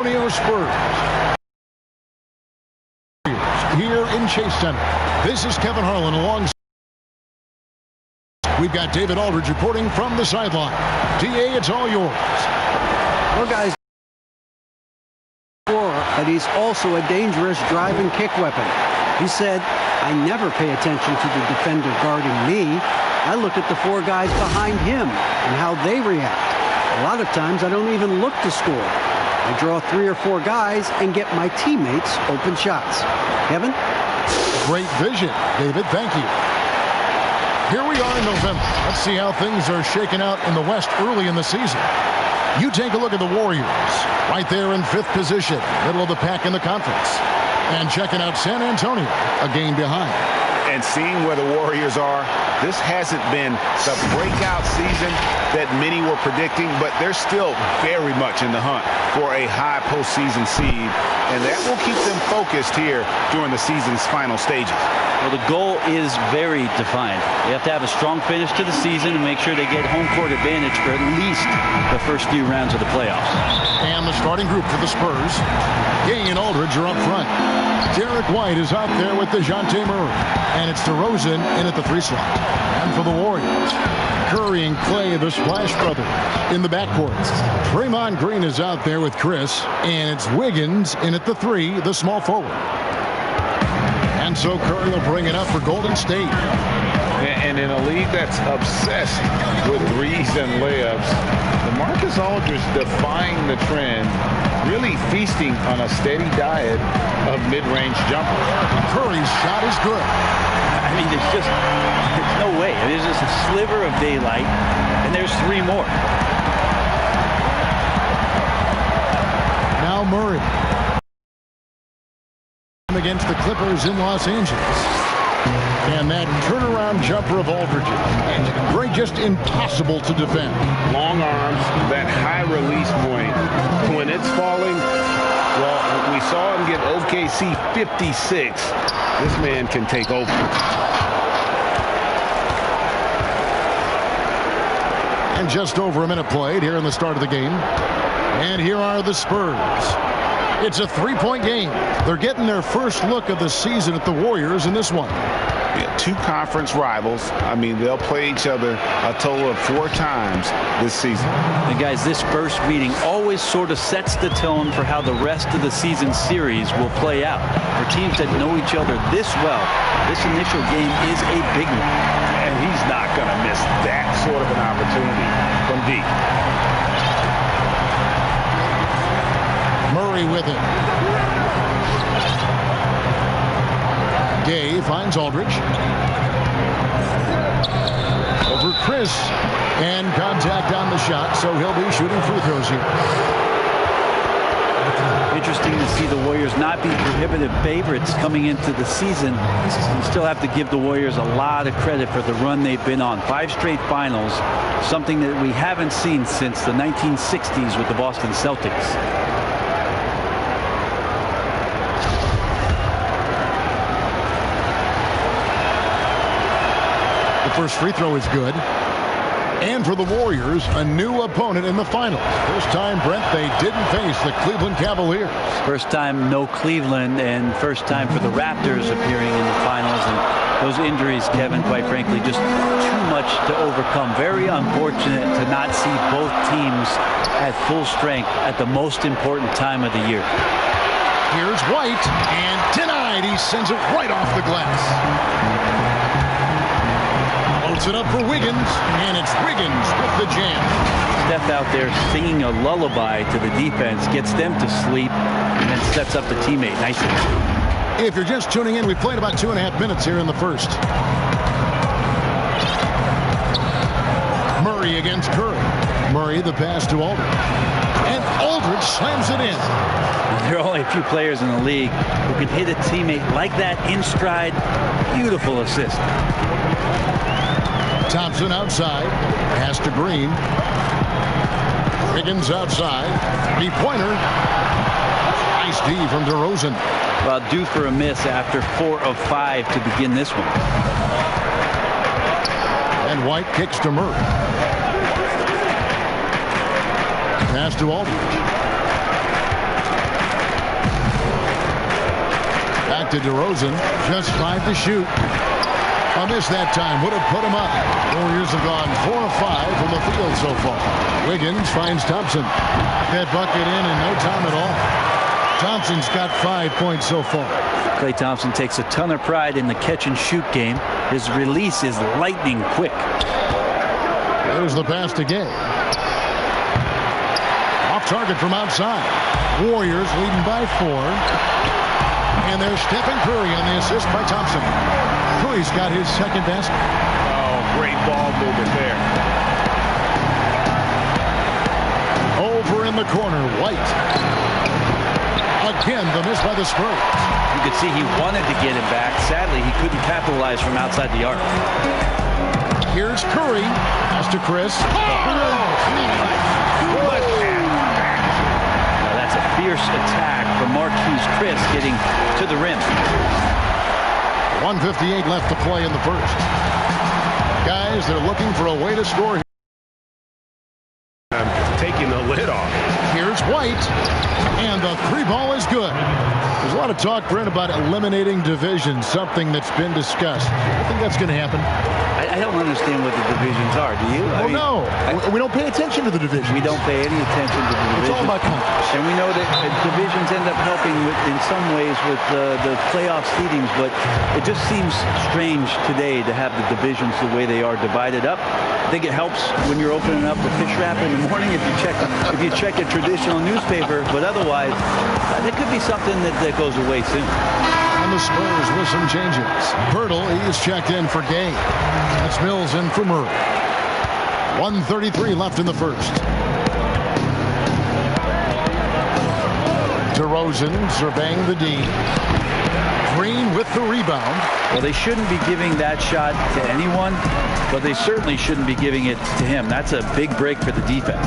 Spurs here in Chase Center. This is Kevin Harlan alongside. We've got David Aldridge reporting from the sideline. DA, it's all yours. Well, guys, and he's also a dangerous drive and kick weapon. He said, I never pay attention to the defender guarding me. I look at the four guys behind him and how they react. A lot of times I don't even look to score. I draw 3 or 4 guys and get my teammates open shots. Kevin? Great vision, David. Thank you. Here we are in November. Let's see how things are shaking out in the West early in the season. You take a look at the Warriors, right there in 5th position, middle of the pack in the conference. And checking out San Antonio, a game behind. And seeing where the Warriors are, this hasn't been the breakout season that many were predicting, but they're still very much in the hunt for a high postseason seed, and that will keep them focused here during the season's final stages. Well, the goal is very defined. They have to have a strong finish to the season and make sure they get home court advantage for at least the first few rounds of the playoffs. And the starting group for the Spurs, Gay and Aldridge are up front. Derek White is out there with DeJounte Murray, and it's DeRozan in at the 3 slot. And for the Warriors, Curry and Clay, the Splash Brothers, in the backcourt. Draymond Green is out there with Chris, and it's Wiggins in at the 3, the small forward. And so Curry will bring it up for Golden State. And in a league that's obsessed with threes and layups, DeMarcus Aldridge defying the trend, really feasting on a steady diet of mid-range jumpers. Curry's shot is good. I mean, there's no way. There's just a sliver of daylight, and there's 3 more. Now Murray against the Clippers in Los Angeles. And that turnaround jumper of Aldridge's, great, just impossible to defend. Long arms, that high release point. When it's falling, well, we saw him get OKC 56. This man can take over. And just over a minute played here in the start of the game. And here are the Spurs. It's a 3-point game. They're getting their first look of the season at the Warriors in this one. Yeah, 2 conference rivals. I mean, they'll play each other a total of 4 times this season. And guys, this first meeting always sort of sets the tone for how the rest of the season series will play out. For teams that know each other this well, this initial game is a big one. And he's not going to miss that sort of an opportunity from deep. Murray with it. Gay finds Aldridge. Over Chris. And contact on the shot, so he'll be shooting free throws here. Interesting to see the Warriors not be prohibitive favorites coming into the season. You still have to give the Warriors a lot of credit for the run they've been on. 5 straight finals, something that we haven't seen since the 1960s with the Boston Celtics. First free throw is good. And for the Warriors, a new opponent in the finals. First time, Brent, they didn't face the Cleveland Cavaliers. First time no Cleveland, and first time for the Raptors appearing in the finals. And those injuries, Kevin, quite frankly, just too much to overcome. Very unfortunate to not see both teams at full strength at the most important time of the year. Here's White, and denied. He sends it right off the glass. It up for Wiggins, and it's Wiggins with the jam. Steph out there singing a lullaby to the defense, gets them to sleep, and then sets up the teammate nicely. If you're just tuning in, we played about 2.5 minutes here in the first. Murray against Curry. Murray the pass to Aldridge. And Aldridge slams it in. There are only a few players in the league who can hit a teammate like that in stride. Beautiful assist. Thompson outside. Pass to Green. Wiggins outside. 3-pointer. Nice D from DeRozan. Well, due for a miss after 4 of 5 to begin this one. And White kicks to Murray. Pass to Aldridge. back to DeRozan. Just 5 to shoot. A miss that time would have put him up. Warriors have gone 4 of 5 from the field so far. Wiggins finds Thompson. That bucket in no time at all. Thompson's got 5 points so far. Klay Thompson takes a ton of pride in the catch-and-shoot game. His release is lightning quick. There's the pass to Gay. Off target from outside. Warriors leading by 4. And there's Stephen Curry on the assist by Thompson. Curry's got his second basket. Oh, great ball movement there. Over in the corner, White. Again, the miss by the Spurs. You could see he wanted to get it back. Sadly, he couldn't capitalize from outside the arc. Here's Curry. Pass to Chris. Now that's a fierce attack from Marquise Chris getting to the rim. 1:58 left to play in the first. Guys, they're looking for a way to score here. Taking the lid off. Here's White. And the 3 ball is good. There's a lot of talk, Brent, about eliminating divisions, something that's been discussed. I think that's going to happen. I don't understand what the divisions are. Do you? No. We don't pay attention to the divisions. We don't pay any attention to the divisions. It's all about conference. And we know that divisions end up helping in some ways with the playoff seedings, but it just seems strange today to have the divisions the way they are divided up. I think it helps when you're opening up the fish wrap in the morning if you check a traditional newspaper, but otherwise, there could be something that goes away soon. And the Spurs with some changes. Pirtle, he is checked in for Gay. That's Mills in for Murray. 1:33 left in the first. DeRozan surveying the D. Green with the rebound. Well, they shouldn't be giving that shot to anyone, but they certainly shouldn't be giving it to him. That's a big break for the defense.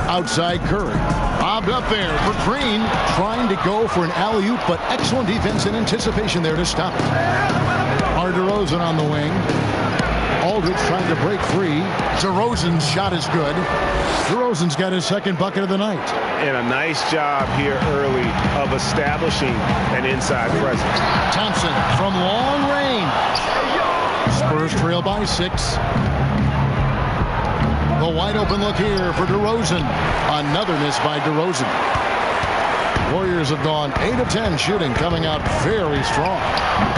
Outside Curry. Bobbed up there for Green. Trying to go for an alley-oop, but excellent defense and anticipation there to stop it. DeRozan on the wing. Aldridge trying to break free. DeRozan's shot is good. DeRozan's got his second bucket of the night. And a nice job here early of establishing an inside presence. Thompson from long range. Spurs trail by 6. The wide open look here for DeRozan. Another miss by DeRozan. Warriors have gone 8 of 10 shooting, coming out very strong.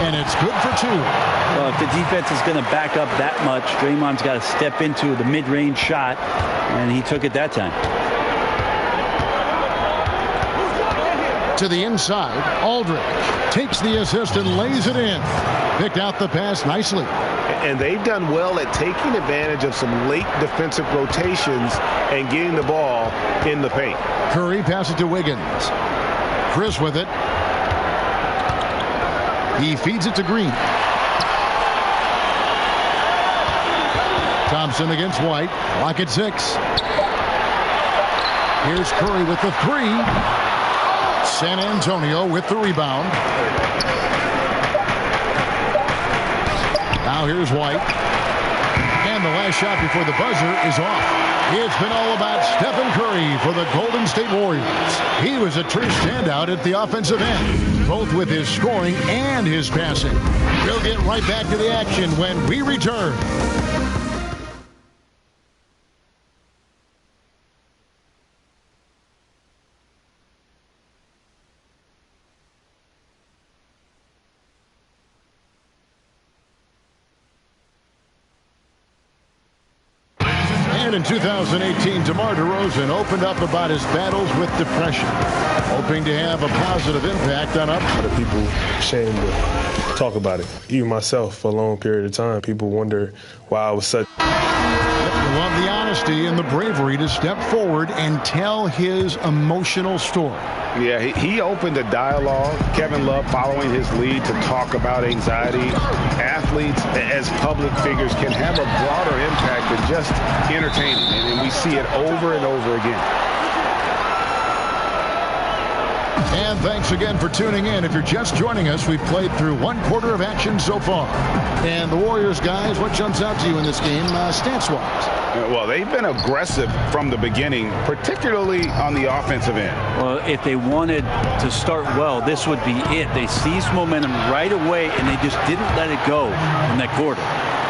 And it's good for 2. Well, if the defense is going to back up that much, Draymond's got to step into the mid-range shot, and he took it that time. To the inside, Aldridge takes the assist and lays it in. Picked out the pass nicely. And they've done well at taking advantage of some late defensive rotations and getting the ball in the paint. Curry passes it to Wiggins. Chris with it. He feeds it to Green. Thompson against White. Lock at 6. Here's Curry with the 3. San Antonio with the rebound. Now here's White. And the last shot before the buzzer is off. It's been all about Stephen Curry for the Golden State Warriors. He was a true standout at the offensive end, both with his scoring and his passing. We'll get right back to the action when we return. And in 2018, DeMar DeRozan opened up about his battles with depression, hoping to have a positive impact on others. A lot of people ashamed to talk about it. Even myself, for a long period of time, people wonder why I was such. I love the honesty and the bravery to step forward and tell his emotional story. Yeah, he opened a dialogue. Kevin Love following his lead to talk about anxiety. Athletes as public figures can have a broader impact than just entertaining. And we see it over and over again. And thanks again for tuning in. If you're just joining us, we've played through 1/4 of action so far. And the Warriors, guys, what jumps out to you in this game stance-wise? Well, they've been aggressive from the beginning, particularly on the offensive end. Well, if they wanted to start well, this would be it. They seized momentum right away, and they just didn't let it go in that quarter.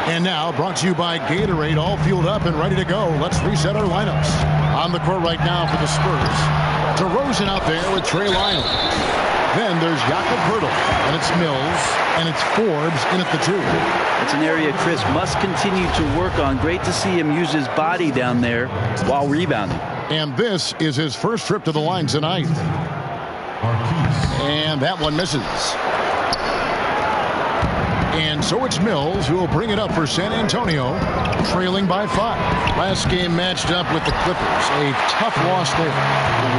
And now, brought to you by Gatorade, all fueled up and ready to go. Let's reset our lineups. On the court right now for the Spurs, DeRozan out there with Trey Lyles. Then there's Jakob Poeltl, and it's Mills, and it's Forbes in at the 2. It's an area Chris must continue to work on. Great to see him use his body down there while rebounding. And this is his first trip to the line tonight. And that one misses. And so it's Mills who will bring it up for San Antonio, trailing by 5. Last game matched up with the Clippers. A tough loss there.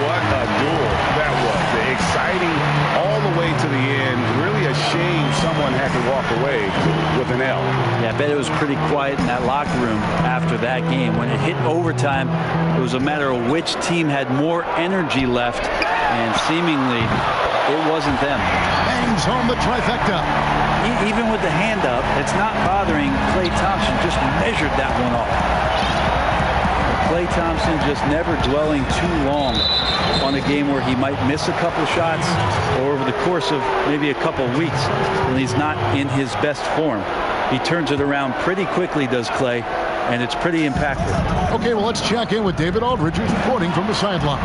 What a duel that was. Exciting all the way to the end. Really a shame someone had to walk away with an L. Yeah, I bet it was pretty quiet in that locker room after that game. When it hit overtime, it was a matter of which team had more energy left, and seemingly it wasn't them. Bangs home the trifecta. Even with the hand up, it's not bothering Klay Thompson. Just measured that one off. Klay Thompson just never dwelling too long on a game where he might miss a couple shots, or over the course of maybe a couple weeks when he's not in his best form. He turns it around pretty quickly, does Klay, and it's pretty impactful. Okay, well, let's check in with David Aldridge, who's reporting from the sidelines.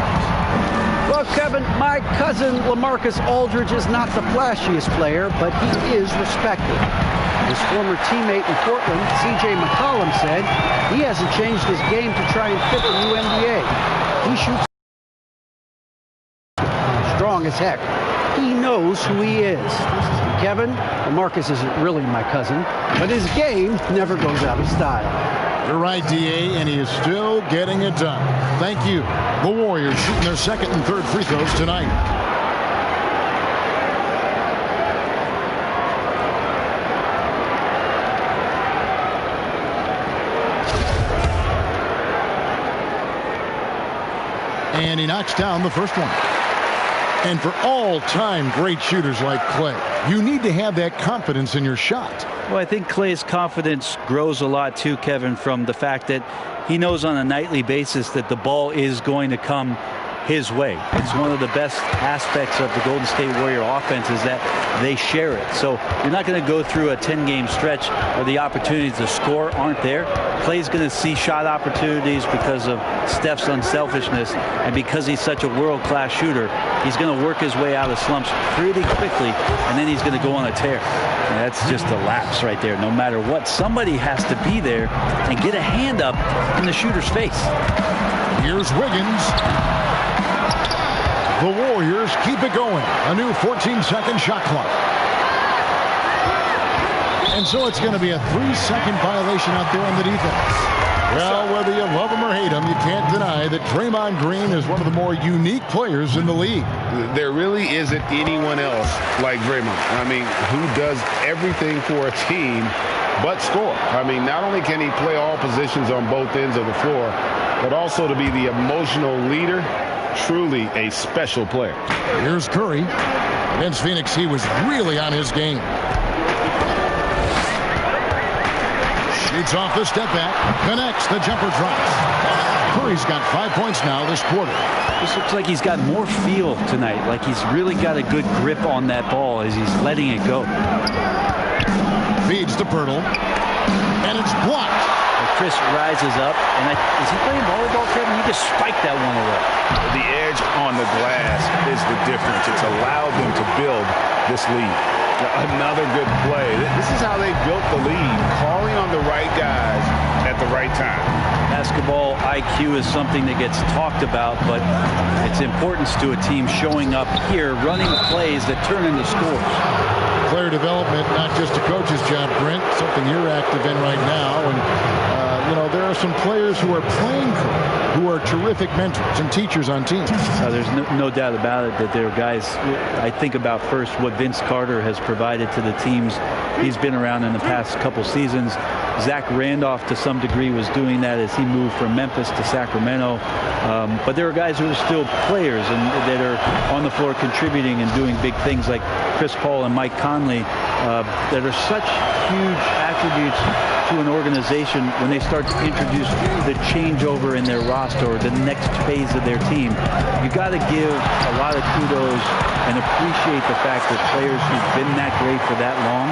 Well, Kevin, my cousin LaMarcus Aldridge is not the flashiest player, but he is respected. His former teammate in Portland, C.J. McCollum, said he hasn't changed his game to try and fit the new NBA. He shoots strong as heck. He knows who he is. Kevin, LaMarcus isn't really my cousin, but his game never goes out of style. You're right, D.A., and he is still getting it done. Thank you. The Warriors shooting their second and third free throws tonight. And he knocks down the first one. And for all-time great shooters like Klay, you need to have that confidence in your shot. Well, I think Klay's confidence grows a lot too, Kevin, from the fact that he knows on a nightly basis that the ball is going to come his way. It's one of the best aspects of the Golden State Warrior offense is that they share it. So you're not going to go through a 10-game stretch where the opportunities to score aren't there. Clay's going to see shot opportunities because of Steph's unselfishness, and because he's such a world-class shooter, he's going to work his way out of slumps pretty quickly, and then he's going to go on a tear. And that's just a lapse right there. No matter what, somebody has to be there and get a hand up in the shooter's face. Here's Wiggins. The Warriors keep it going. A new 14-second shot clock. And so it's going to be a 3-second violation out there on the defense. Well, whether you love him or hate him, you can't deny that Draymond Green is one of the more unique players in the league. There really isn't anyone else like Draymond. I mean, who does everything for a team but score. I mean, not only can he play all positions on both ends of the floor, but also to be the emotional leader. Truly a special player. Here's Curry. Against Phoenix, he was really on his game. Shoots off the step back. Connects. The jumper drops. Curry's got 5 points now this quarter. This looks like he's got more feel tonight. Like he's really got a good grip on that ball as he's letting it go. Feeds to Poeltl. And it's blocked. Chris rises up, and is he playing volleyball, Kevin? He just spiked that one away. The edge on the glass is the difference. It's allowed them to build this lead. Another good play. This is how they built the lead, calling on the right guys at the right time. Basketball IQ is something that gets talked about, but its importance to a team showing up here, running plays that turn into scores. Player development, not just a coach's job, Brent, something you're active in right now. And you know, there are some players who are playing for him, who are terrific mentors and teachers on teams. There's no doubt about it that there are guys. I think about first what Vince Carter has provided to the teams he's been around in the past couple seasons. Zach Randolph, to some degree, was doing that as he moved from Memphis to Sacramento. But there are guys who are still players and that are on the floor contributing and doing big things, like Chris Paul and Mike Conley, that are such huge attributes to an organization when they start to introduce the changeover in their roster or the next phase of their team. You got to give a lot of kudos and appreciate the fact that players who've been that great for that long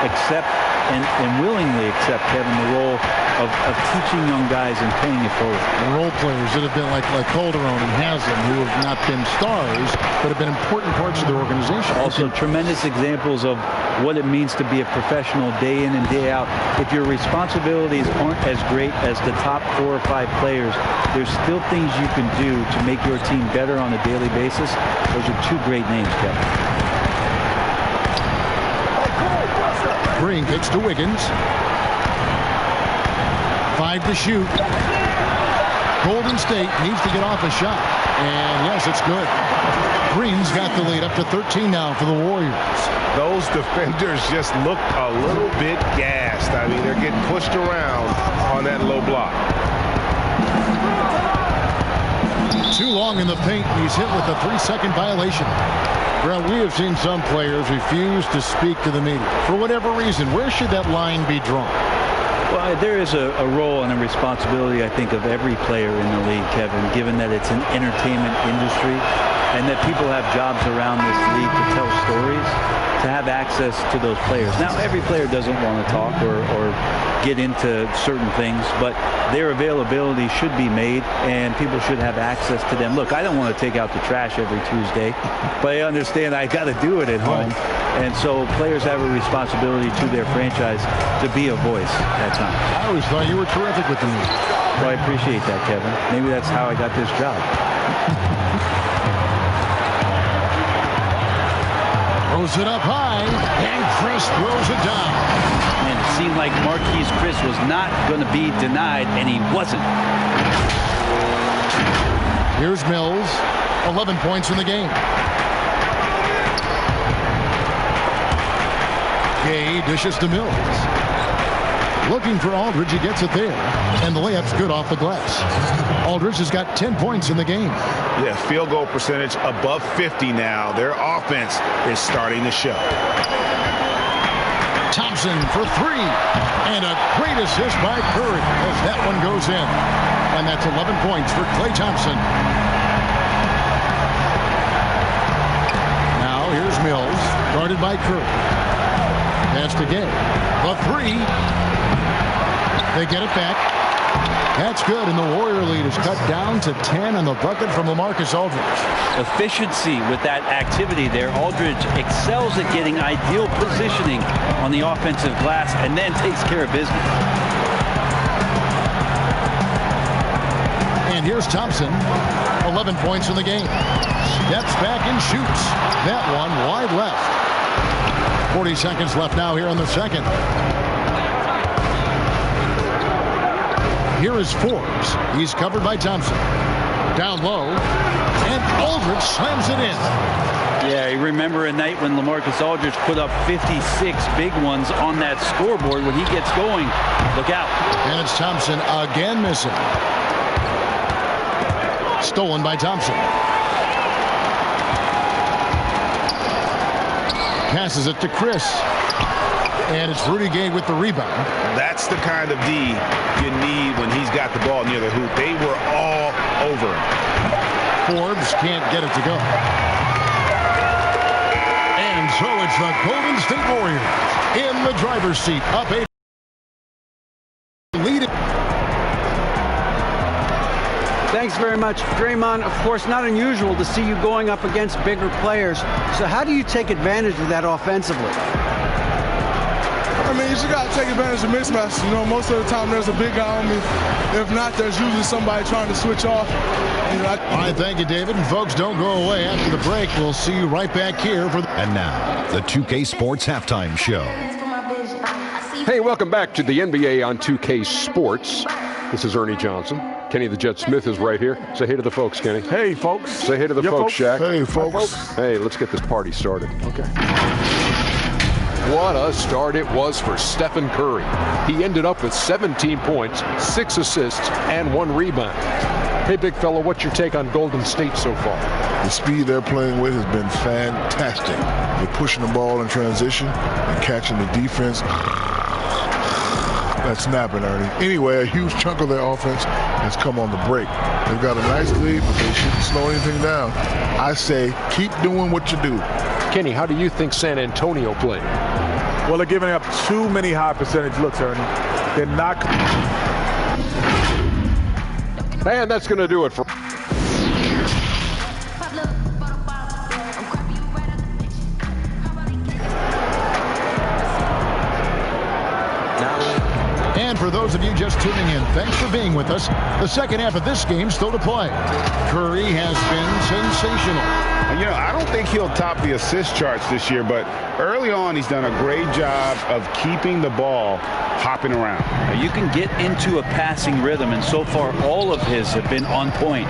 accept and willingly accept, Kevin, the role of teaching young guys and paying it forward. The role players that have been like Calderon and Haslam, who have not been stars, but have been important parts of their organization. Also, tremendous examples of what it means to be a professional day in and day out. If your responsibilities aren't as great as the top 4 or 5 players, there's still things you can do to make your team better on a daily basis. Those are 2 great names, Kevin. Green kicks to Wiggins. 5 to shoot. Golden State needs to get off a shot. And yes, it's good. Green's got the lead up to 13 now for the Warriors. Those defenders just looked a little bit gassed. I mean, they're getting pushed around on that low block. Too long in the paint. He's hit with a 3-second violation. Well, we have seen some players refuse to speak to the media. For whatever reason, where should that line be drawn? Well, there is a role and a responsibility, I think, of every player in the league, Kevin, given that it's an entertainment industry and that people have jobs around this league to tell stories, to have access to those players. Now, every player doesn't want to talk or get into certain things, but their availability should be made and people should have access to them. Look, I don't want to take out the trash every Tuesday, but I understand I got to do it at home. And so players have a responsibility to their franchise to be a voice at times. I always thought you were terrific with the media. Well, I appreciate that, Kevin. Maybe that's how I got this job. Throws it up high, and Chris throws it down. And it seemed like Marquise Chris was not going to be denied, and he wasn't. Here's Mills, 11 points in the game. Gay dishes to Mills. Looking for Aldridge, he gets it there. And the layup's good off the glass. Aldridge has got 10 points in the game. Yeah, field goal percentage above 50 now. Their offense is starting to show. Thompson for 3. And a great assist by Curry as that one goes in. And that's 11 points for Klay Thompson. Now here's Mills, guarded by Curry. Pass to Gay. The 3. They get it back. That's good, and the Warrior lead is cut down to 10 on the bucket from LaMarcus Aldridge. Efficiency with that activity there. Aldridge excels at getting ideal positioning on the offensive glass and then takes care of business. And here's Thompson, 11 points in the game. Steps back and shoots. That one wide left. 40 seconds left now here in the second. Here is Forbes. He's covered by Thompson. Down low. And Aldridge slams it in. Yeah, you remember a night when LaMarcus Aldridge put up 56 big ones on that scoreboard. When he gets going, look out. And it's Thompson again missing. Stolen by Thompson. Passes it to Chris. And it's Rudy Gay with the rebound. That's the kind of D you need when he's got the ball near the hoop. They were all over him. Forbes can't get it to go. And so it's the Golden State Warriors in the driver's seat. Up 8. Leading. Thanks very much, Draymond. Of course, not unusual to see you going up against bigger players. So how do you take advantage of that offensively? I mean, you just got to take advantage of mismatches. You know, most of the time there's a big guy on me. If not, there's usually somebody trying to switch off. You know, All right, thank you, David. And folks, don't go away. After the break, we'll see you right back here for And now, the 2K Sports Halftime Show. Hey, welcome back to the NBA on 2K Sports. This is Ernie Johnson. Kenny the Jet Smith is right here. Say hey to the folks, Kenny. Hey, folks. Say hey to the folks, Shaq. Hey, folks. Hey, let's get this party started. Okay. what a start it was for Stephen Curry. He ended up with 17 points, 6 assists, and 1 rebound. Hey, big fella, what's your take on Golden State so far? The speed they're playing with has been fantastic. They're pushing the ball in transition and catching the defense. That's snapping, Ernie. Anyway, a huge chunk of their offense has come on the break. They've got a nice lead, but they shouldn't slow anything down. I say keep doing what you do. Kenny, how do you think San Antonio played? Well, they're giving up too many high percentage looks, Ernie. They're not. And that's going to do it for. And for those of you just tuning in, thanks for being with us. The second half of this game still to play. Curry has been sensational. You know, I don't think he'll top the assist charts this year, but early on he's done a great job of keeping the ball hopping around. You can get into a passing rhythm, and so far all of his have been on point.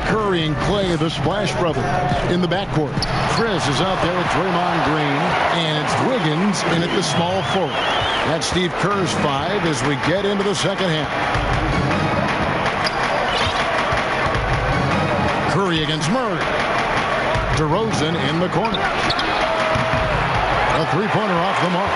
Curry and Clay, the Splash Brothers, in the backcourt. Chris is out there with Draymond Green, and it's Wiggins in at the small forward. That's Steve Kerr's 5 as we get into the second half. Curry against Murray. DeRozan in the corner. A three-pointer off the mark.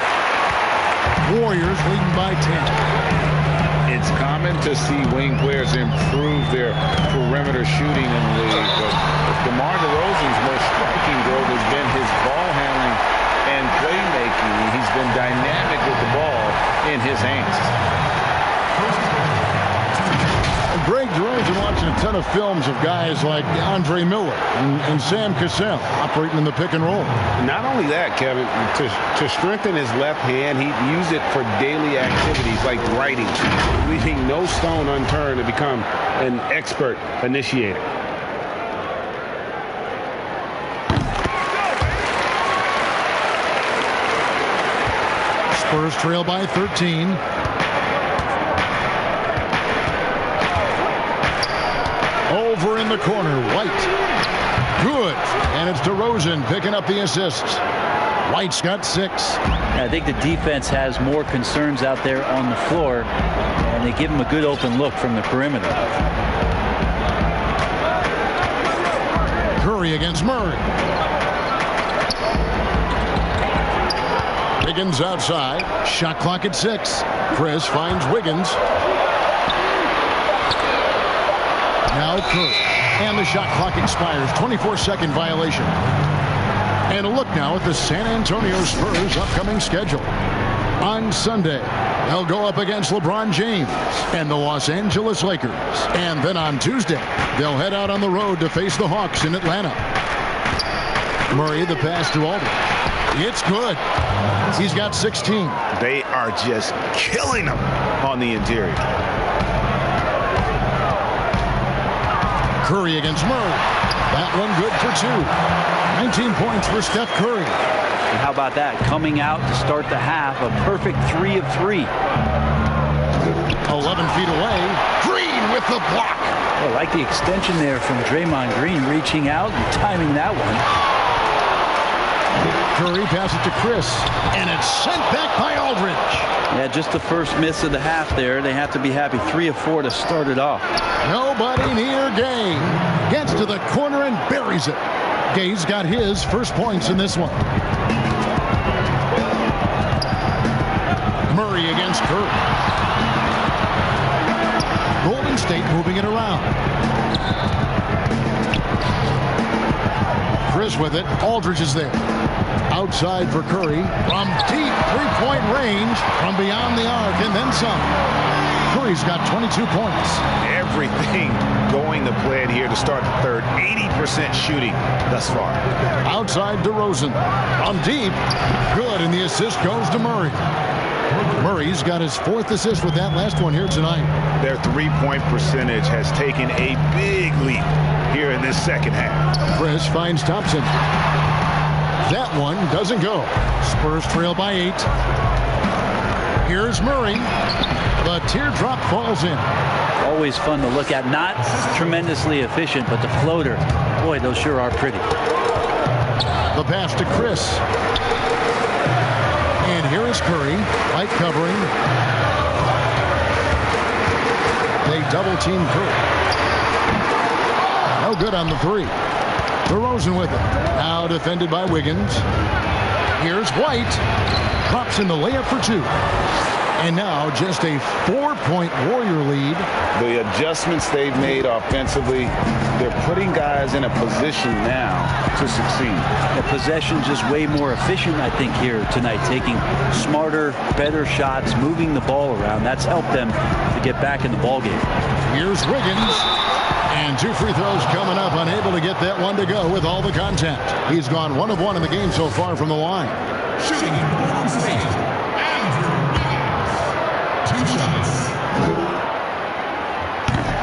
Warriors leading by 10. It's common to see wing players improve their perimeter shooting in the league, but DeMar DeRozan's most striking growth has been his ball handling and playmaking. He's been dynamic with the ball in his hands. Greg DeRozan watching a ton of films of guys like Andre Miller and Sam Cassell operating in the pick and roll. Not only that, Kevin, to strengthen his left hand, he'd use it for daily activities like writing, leaving no stone unturned to become an expert initiator. Spurs trail by 13. Over in the corner, White. Good. And it's DeRozan picking up the assists. White's got 6. I think the defense has more concerns out there on the floor, and they give him a good open look from the perimeter. Curry against Murray. Wiggins outside. Shot clock at 6. Chris finds Wiggins. Now Curry. And the shot clock expires. 24-second violation. And a look now at the San Antonio Spurs' upcoming schedule. On Sunday, they'll go up against LeBron James and the Los Angeles Lakers. And then on Tuesday, they'll head out on the road to face the Hawks in Atlanta. Murray, the pass to Aldridge. It's good. He's got 16. They are just killing them on the interior. Curry against Murray. That one good for 2. 19 points for Steph Curry. And how about that? Coming out to start the half, a perfect 3 of 3. 11 feet away. Green with the block. I like the extension there from Draymond Green, reaching out and timing that one. Curry passes it to Chris, and it's sent back by Aldridge. Yeah, just the first miss of the half there. They have to be happy. 3 of 4 to start it off. Nobody near Gay. Gets to the corner and buries it. Gay's got his first points in this one. Murray against Curry. Golden State moving it around. Chris with it. Aldridge is there. Outside for Curry. From deep three-point range. From beyond the arc and then some. Curry's got 22 points. Everything going to plan here to start the third. 80% shooting thus far. Outside DeRozan. From deep. Good, and the assist goes to Murray. Murray's got his 4th assist with that last one here tonight. Their three-point percentage has taken a big leap here in this second half. Chris finds Thompson. That one doesn't go. Spurs trail by 8. Here's Murray. The teardrop falls in. Always fun to look at. Not tremendously efficient, but the floater, boy, those sure are pretty. The pass to Chris. And here is Curry. Light covering. They double team Curry. No good on the three. DeRozan with it. Now defended by Wiggins. Here's White. Drops in the layup for two. And now just a 4-point Warrior lead. The adjustments they've made offensively, they're putting guys in a position now to succeed. The possession just way more efficient, I think, here tonight. Taking smarter, better shots, moving the ball around. That's helped them to get back in the ballgame. Here's Wiggins. And 2 free throws coming up. Unable to get that one to go with all the contact. He's gone 1 of 1 in the game so far from the line. Shooting Golden State.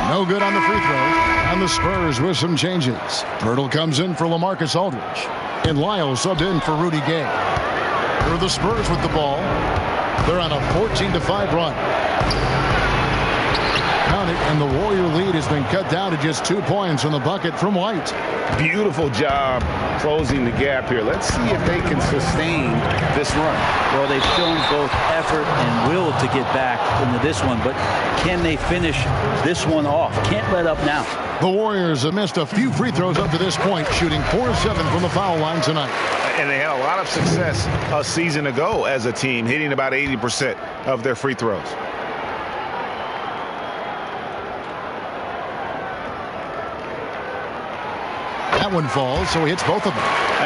No good on the free throw. And the Spurs with some changes. Pirtle comes in for LaMarcus Aldridge. And Lyle subbed in for Rudy Gay. Here are the Spurs with the ball. They're on a 14-5 run. Count it, and the Warrior lead has been cut down to just 2 points on the bucket from White. Beautiful job closing the gap here. Let's see if they can sustain this run. Well, they've shown both effort and will to get back into this one, but can they finish this one off? Can't let up now. The Warriors have missed a few free throws up to this point, shooting 4 of 7 from the foul line tonight. And they had a lot of success a season ago as a team, hitting about 80% of their free throws. That one falls, so he hits both of them.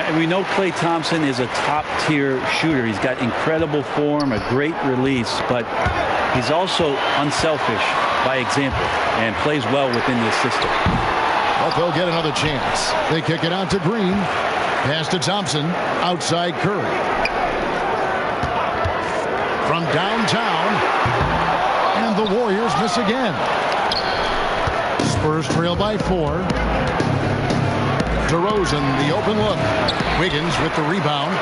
And we know Klay Thompson is a top-tier shooter. He's got incredible form, a great release, but he's also unselfish by example and plays well within this system. But they'll get another chance. They kick it out to Green. Pass to Thompson. Outside Curry. From downtown. And the Warriors miss again. Spurs trail by 4. DeRozan, the open look. Wiggins with the rebound.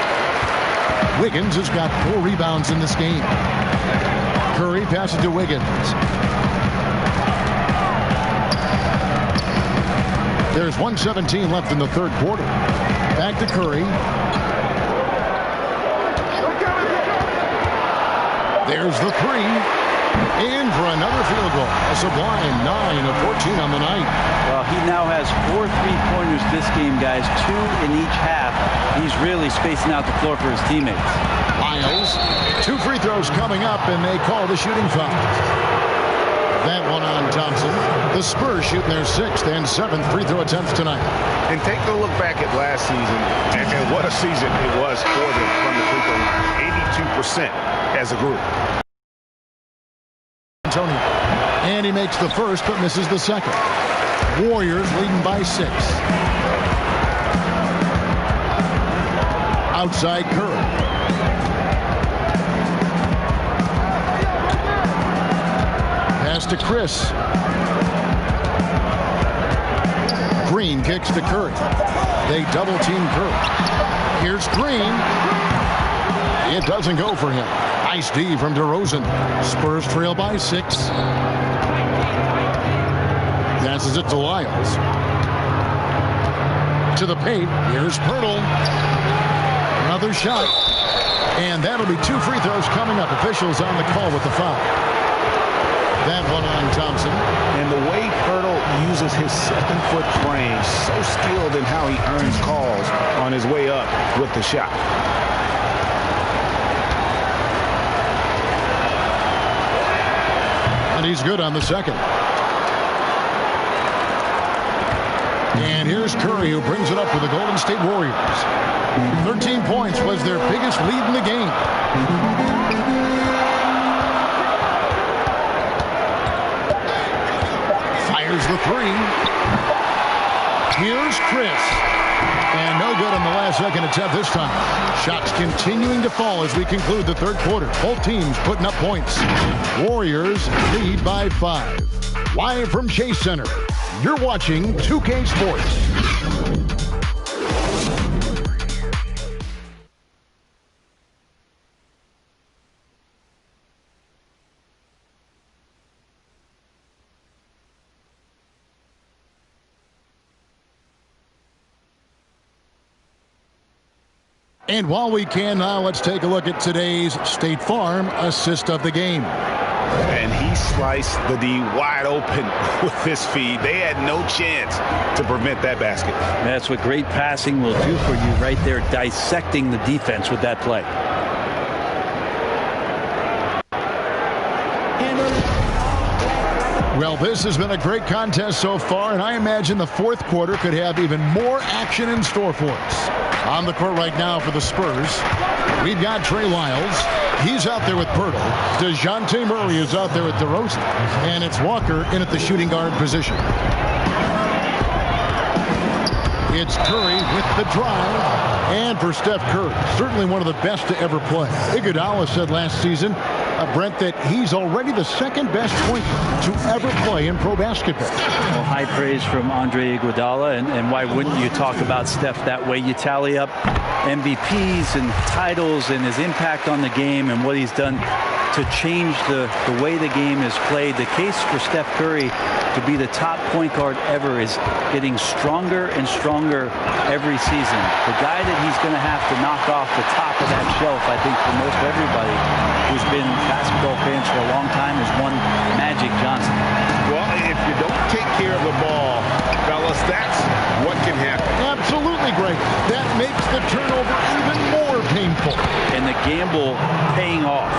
Wiggins has got 4 rebounds in this game. Curry passes to Wiggins. There's 1:17 left in the third quarter. Back to Curry. There's the 3. In for another field goal. A sublime 9 of 14 on the night. Well, he now has 4 3-pointers this game, guys. 2 in each half. He's really spacing out the floor for his teammates. Miles, 2 free throws coming up, and they call the shooting foul. That one on Thompson. The Spurs shooting their 6th and 7th free throw attempts tonight. And take a look back at last season, and what a season it was for them from the free throw line. 82% as a group. Antonio. And he makes the first but misses the second. Warriors leading by 6. Outside Curry. Pass to Chris. Green kicks to Curry. They double team Curry. Here's Green. It doesn't go for him. Nice D from DeRozan. Spurs trail by 6. Passes it to Lyles. To the paint. Here's Pirtle. Another shot. And that'll be 2 free throws coming up. Officials on the call with the foul. That one on Thompson. And the way Pirtle uses his 7-foot frame, so skilled in how he earns calls on his way up with the shot. And he's good on the second. And here's Curry, who brings it up for the Golden State Warriors. 13 points was their biggest lead in the game. Fires the 3. Here's Chris. And no good on the last second attempt this time. Shots continuing to fall as we conclude the third quarter. Both teams putting up points. Warriors lead by 5. Live from Chase Center, you're watching 2K Sports. And while we can now, let's take a look at today's State Farm assist of the game. And he sliced the D wide open with his feed. They had no chance to prevent that basket. That's what great passing will do for you right there, dissecting the defense with that play. Well, this has been a great contest so far, and I imagine the fourth quarter could have even more action in store for us. On the court right now for the Spurs, we've got Trey Lyles. He's out there with Pirtle. DeJounte Murray is out there with DeRozan. And it's Walker in at the shooting guard position. It's Curry with the drive. And for Steph Curry, certainly one of the best to ever play. Iguodala said last season, Brent, that he's already the second best point guard to ever play in pro basketball. Well, high praise from Andre Iguodala, and why wouldn't you talk about Steph that way? You tally up MVPs and titles and his impact on the game and what he's done to change the way the game is played. The case for Steph Curry to be the top point guard ever is getting stronger and stronger every season. The guy that he's going to have to knock off the top of that shelf, I think, for most everybody who's been basketball fans for a long time, is one Magic Johnson. Well, if you don't take care of the ball, fellas, that's what can happen. Absolutely great. That makes the turnover even more painful. And the gamble paying off.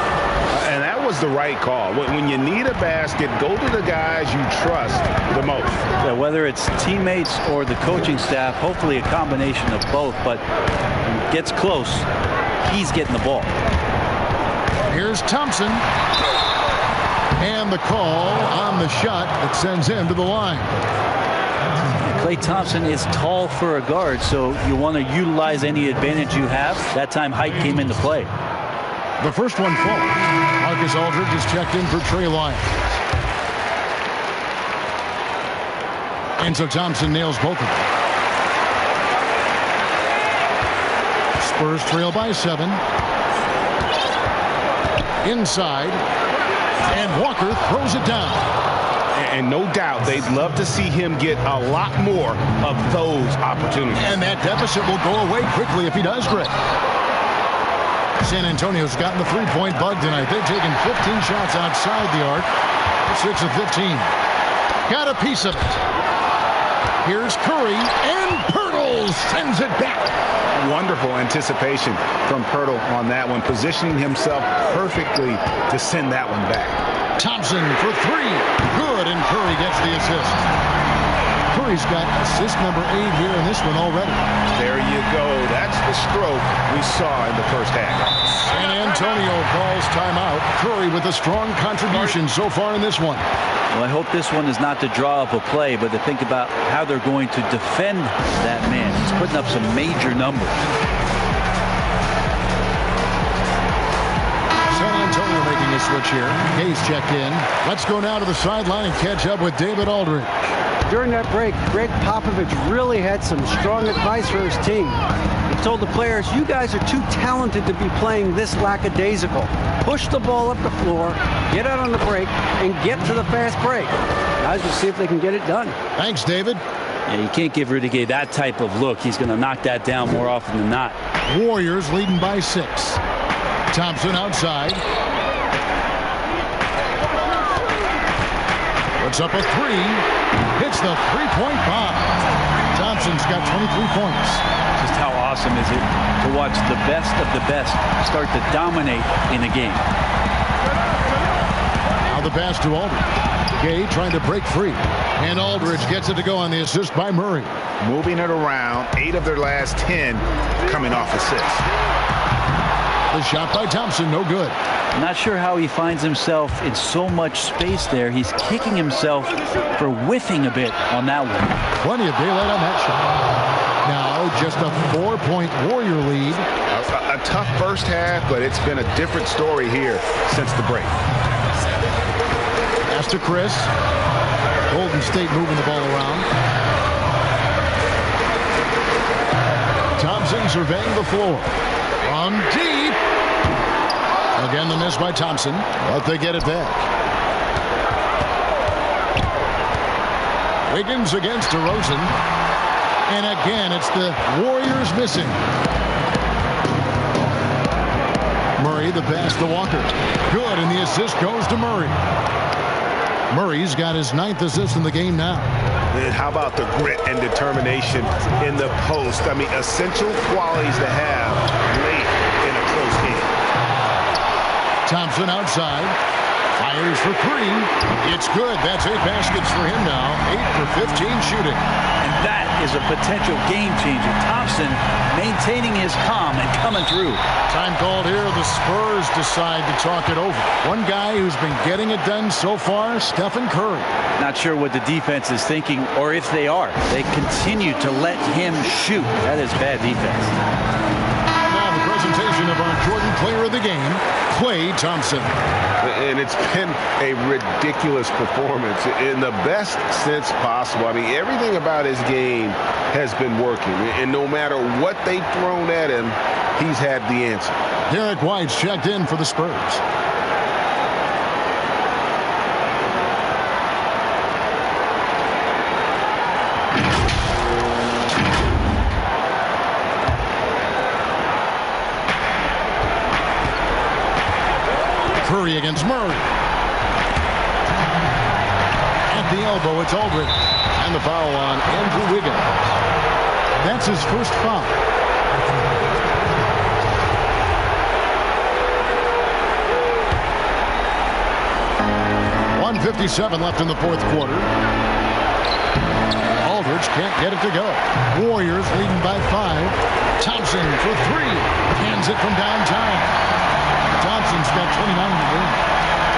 And that was the right call. When you need a basket, go to the guys you trust the most. Yeah, whether it's teammates or the coaching staff, hopefully a combination of both, but when it gets close, he's getting the ball. Here's Thompson. And the call on the shot that sends him to the line. Klay Thompson is tall for a guard, so you want to utilize any advantage you have. That time height came into play. The first one falls. Marcus Aldridge is checked in for Trey Lyles. And so Thompson nails both of them. Spurs trail by 7. Inside. And Walker throws it down. And no doubt they'd love to see him get a lot more of those opportunities. And that deficit will go away quickly if he does, Greg. San Antonio's gotten the three-point bug tonight. They've taken 15 shots outside the arc. 6 of 15. Got a piece of it. Here's Curry, and Pirtle sends it back. Wonderful anticipation from Pirtle on that one, positioning himself perfectly to send that one back. Thompson for 3. Good, and Curry gets the assist. Curry's got assist number 8 here in this one already. There you go. That's the stroke we saw in the first half. San Antonio calls timeout. Curry with a strong contribution so far in this one. Well, I hope this one is not to draw up a play, but to think about how they're going to defend that man. He's putting up some major numbers. San Antonio making a switch here. Hayes checked in. Let's go now to the sideline and catch up with David Aldridge. During that break, Greg Popovich really had some strong advice for his team. He told the players, you guys are too talented to be playing this lackadaisical. Push the ball up the floor, get out on the break, and get to the fast break. Guys will see if they can get it done. Thanks, David. Yeah, you can't give Rudy Gay that type of look. He's going to knock that down more often than not. Warriors leading by 6. Thompson outside. Puts up a 3. Hits the three-point bomb. Thompson's got 23 points. Just how awesome is it to watch the best of the best start to dominate in a game. Now the pass to Aldridge. Gay trying to break free. And Aldridge gets it to go on the assist by Murray. Moving it around. 8 of their last 10 coming off assists. The shot by Thompson, no good. Not sure how he finds himself in so much space there. He's kicking himself for whiffing a bit on that one. Plenty of daylight on that shot. Now just a 4-point Warrior lead. A tough first half, but it's been a different story here since the break. Pass to Chris. Golden State moving the ball around. Thompson surveying the floor. On deep. Again, the miss by Thompson, but they get it back. Wiggins against DeRozan. And again, it's the Warriors missing. Murray, the pass to Walker. Good, and the assist goes to Murray. Murray's got his 9th assist in the game now. And how about the grit and determination in the post? I mean, essential qualities to have late in a close game. Thompson outside. Fires for 3. It's good. That's 8 baskets for him now. 8 for 15 shooting. And that is a potential game changer. Thompson maintaining his calm and coming through. Time called here. The Spurs decide to talk it over. One guy who's been getting it done so far, Stephen Curry. Not sure what the defense is thinking, or if they are. They continue to let him shoot. That is bad defense. Now the presentation of our Jordan Player of the Game, Klay Thompson. And it's been a ridiculous performance in the best sense possible. I mean, everything about his game has been working. And no matter what they've thrown at him, he's had the answer. Derek White's checked in for the Spurs. Curry against Murray. At the elbow, it's Aldridge. And the foul on Andrew Wiggins. That's his first foul. 1:57 left in the 4th quarter. Aldridge can't get it to go. Warriors leading by 5. Thompson for 3. Hands it from downtown. Thompson's got 29 in the game.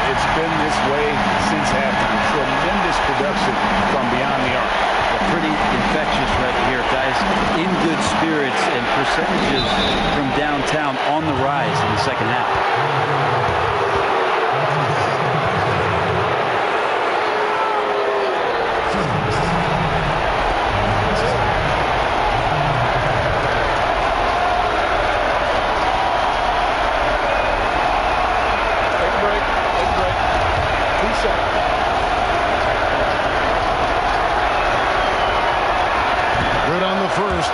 It's been this way since halftime. Tremendous production from beyond the arc. Pretty infectious right here, guys. In good spirits and percentages from downtown on the rise in the second half.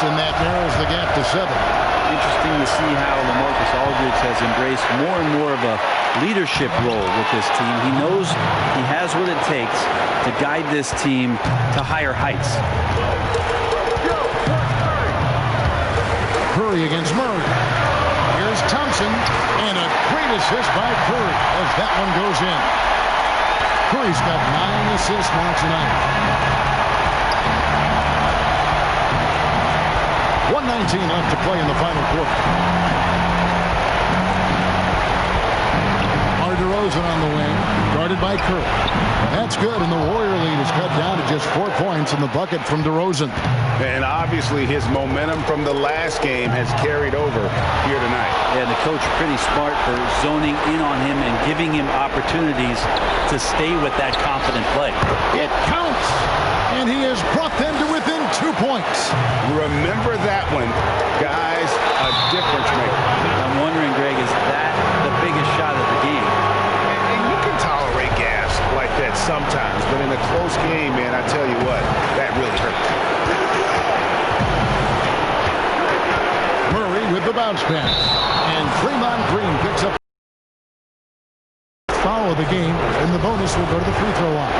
And that narrows the gap to 7. Interesting to see how LaMarcus Aldridge has embraced more and more of a leadership role with this team. He knows he has what it takes to guide this team to higher heights. Curry against Murray. Here's Thompson, and a great assist by Curry as that one goes in. Curry's got 9 assists now tonight. 1:19 left to play in the final quarter. DeRozan on the wing, guarded by Curry. That's good, and the Warrior lead is cut down to just 4 points in the bucket from DeRozan. And obviously his momentum from the last game has carried over here tonight. Yeah, the coach pretty smart for zoning in on him and giving him opportunities to stay with that confident play. It counts, and he has brought them to within 2 points. Remember that one, guys, a difference maker. I'm wondering, Greg, is that the biggest shot of the game? And you can tolerate gas like that sometimes, but in a close game, man, I tell you what, that really hurts. Murray with the bounce pass, and Draymond Green picks up foul of the game, and the bonus will go to the free throw line.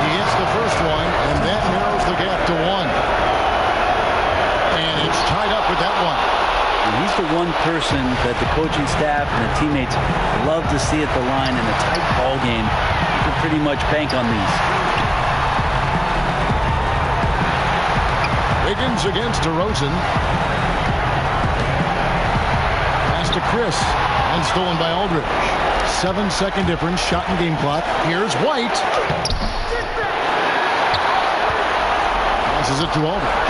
He hits the first one, and that narrows the gap to 1. And it's tied up with that one. And he's the one person that the coaching staff and the teammates love to see at the line in a tight ball game. You can pretty much bank on these. Wiggins against DeRozan. Pass to Chris, and stolen by Aldridge. 7-second difference, shot and game clock. Here's White. Passes it to Aldridge.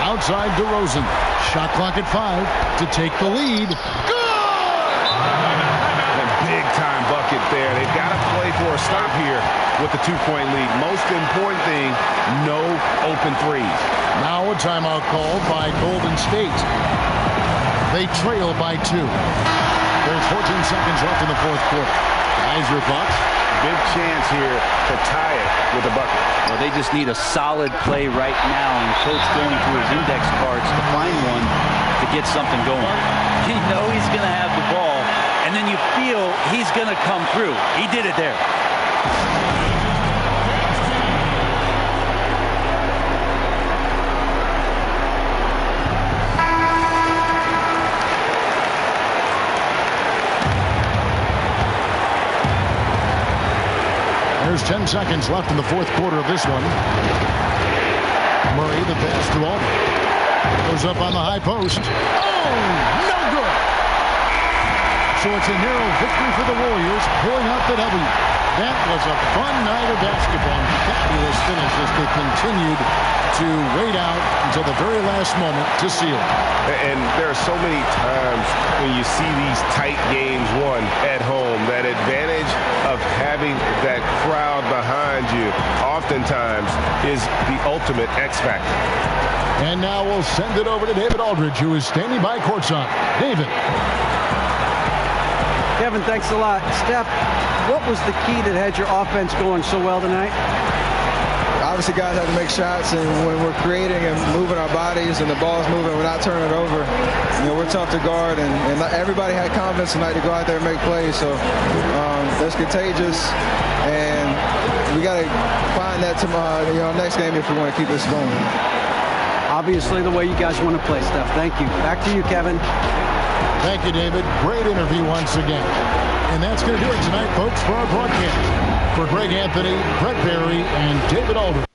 Outside DeRozan. Shot clock at 5 to take the lead. Good! A big-time bucket there. They've got to play for a stop here with the 2-point lead. Most important thing, no open threes. Now a timeout called by Golden State. They trail by 2. There's 14 seconds left in the fourth quarter. Guys, your thoughts? Big chance here to tie it with a bucket. Well, they just need a solid play right now, and Coach going through his index cards to find one to get something going. You know he's going to have the ball, and then you feel he's going to come through. He did it there. There's 10 seconds left in the fourth quarter of this one. Murray, the pass to Aldridge. Goes up on the high post. Oh, no good. So it's a narrow victory for the Warriors, pulling out the W. That was a fun night of basketball. Fabulous finish as they continued to wait out until the very last moment to seal it. And there are so many times when you see these tight games won at home, that advantage of having that crowd behind you oftentimes is the ultimate X factor. And now we'll send it over to David Aldridge, who is standing by courtside. David. Kevin, thanks a lot. Steph, what was the key that had your offense going so well tonight? Obviously, guys have to make shots, and when we're creating and moving our bodies and the ball's moving, we're not turning it over. You know, we're tough to guard, and everybody had confidence tonight to go out there and make plays. So that's contagious, and we got to find that tomorrow, next game if we want to keep this going. Obviously, the way you guys want to play, Steph. Thank you. Back to you, Kevin. Thank you, David. Great interview once again. And that's going to do it tonight, folks, for our broadcast. For Greg Anthony, Brett Barry, and David Aldridge.